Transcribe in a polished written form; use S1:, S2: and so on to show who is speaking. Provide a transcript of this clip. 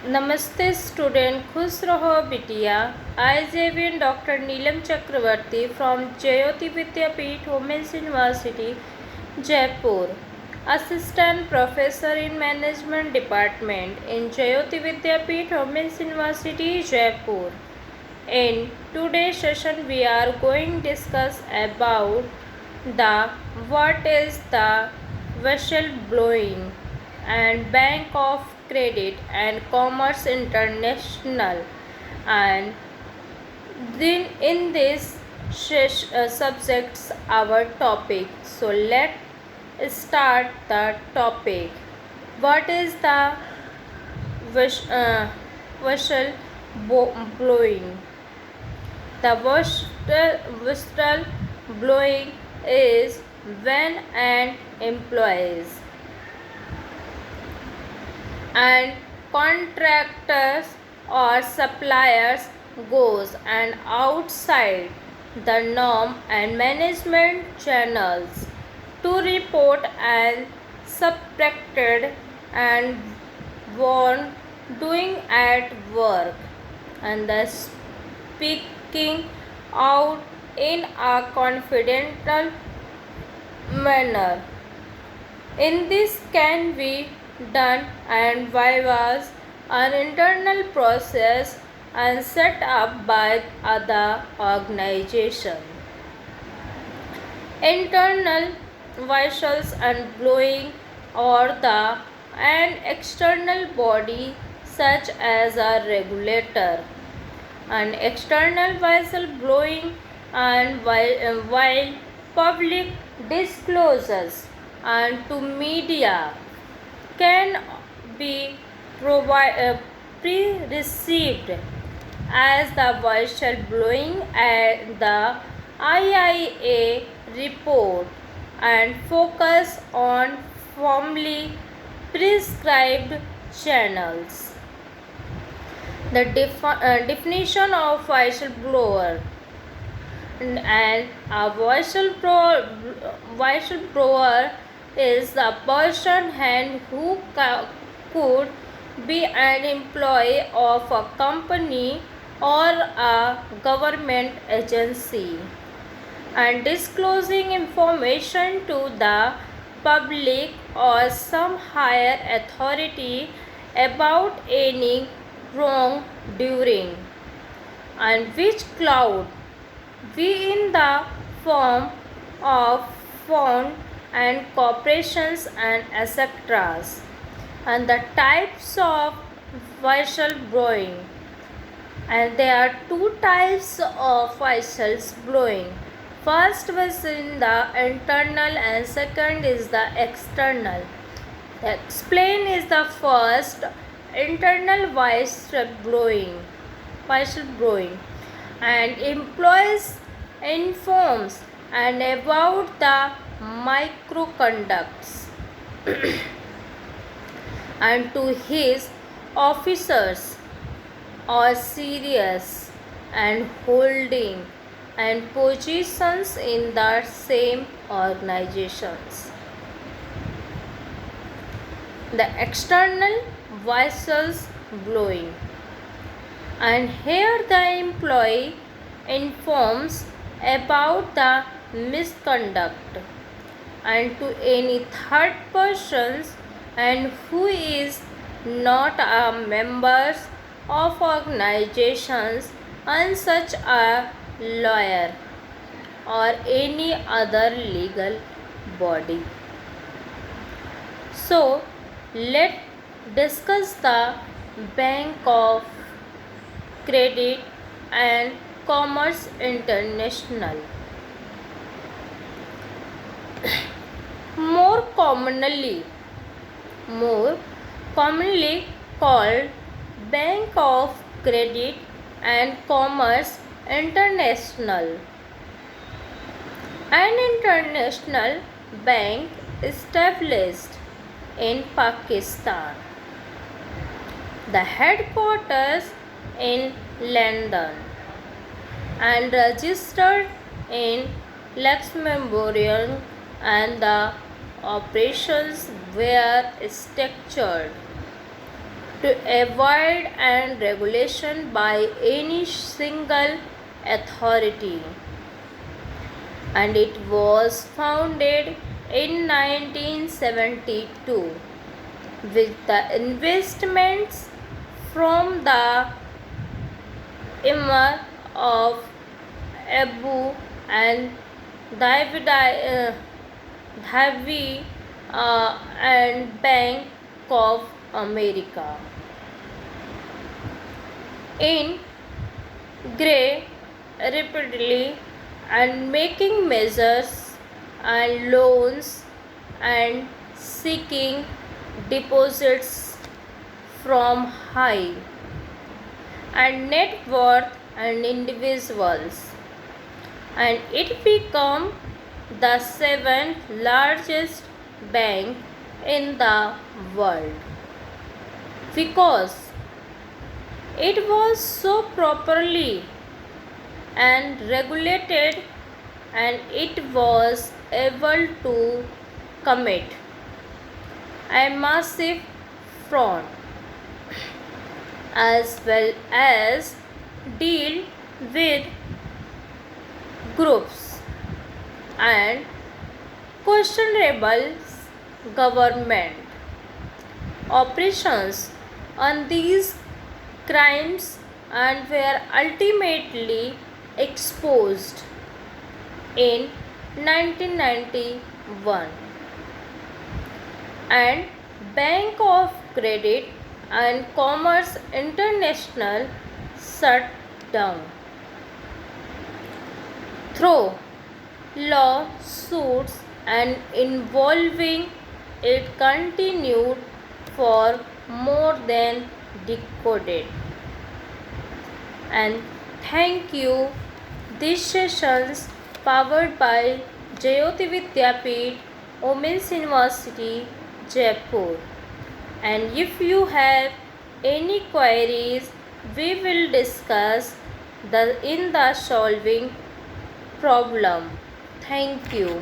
S1: नमस्ते स्टूडेंट, खुश रहो बिटिया। आई जेवियन doctor Neelam Chakravarti from Jyoti Vidyapeeth women's university Jaipur, assistant professor in management department in Jyoti Vidyapeeth women's university Jaipur. In today's session we are going to discuss about the what is the whistleblowing and Bank of Credit and Commerce International, and then in this subjects our topic. So let's start the topic. What is the whistle blowing? The whistle blowing is when an employees and contractors or suppliers goes and outside the norm and management channels to report and subtracted and warn doing at work, and the speaking out in a confidential manner. In this can be done and bypass an internal process and set up by other organization. Internal whistles and blowing or the an external body such as a regulator. An external whistle blowing and while public disclosures and to media can be pre-received as the whistle blowing at the IIA report and focus on formally prescribed channels. The definition of whistleblower, and a whistleblower is the person who could be an employee of a company or a government agency and disclosing information to the public or some higher authority about any wrongdoing, and which cloud we in the form of fund and corporations and etc. And the types of whistleblowing, and there are two types of whistles blowing. First was in the internal and second is the external. Explain is the first internal whistleblowing, and employees informs and about the microconducts and to his officers or serious and holding and positions in the same organizations. The external whistles blowing, and here the employee informs about the misconduct and to any third persons and who is not a members of organizations and such a lawyer or any other legal body. So let's discuss the Bank of Credit and Commerce International. more commonly called Bank of Credit and Commerce International, an international bank established in Pakistan. The headquarters in London and registered in Luxembourg, and the operations were structured to avoid and regulation by any single authority, and it was founded in 1972 with the investments from the Emir of Abu and Dhabi and Bank of America. In Gray repeatedly and making measures and loans and seeking deposits from high and net worth and individuals, and it became the seventh largest bank in the world because it was so properly and regulated, and it was able to commit a massive fraud as well as deal with groups and questionable government operations on these crimes and were ultimately exposed in 1991, and Bank of Credit and Commerce International shut down. Through lawsuits and involving it continued for more than decade. And thank you. This sessions powered by Jayoti Vidyapeeth, Women's University, Jaipur. And if you have any queries, we will discuss in the solving problem. Thank you.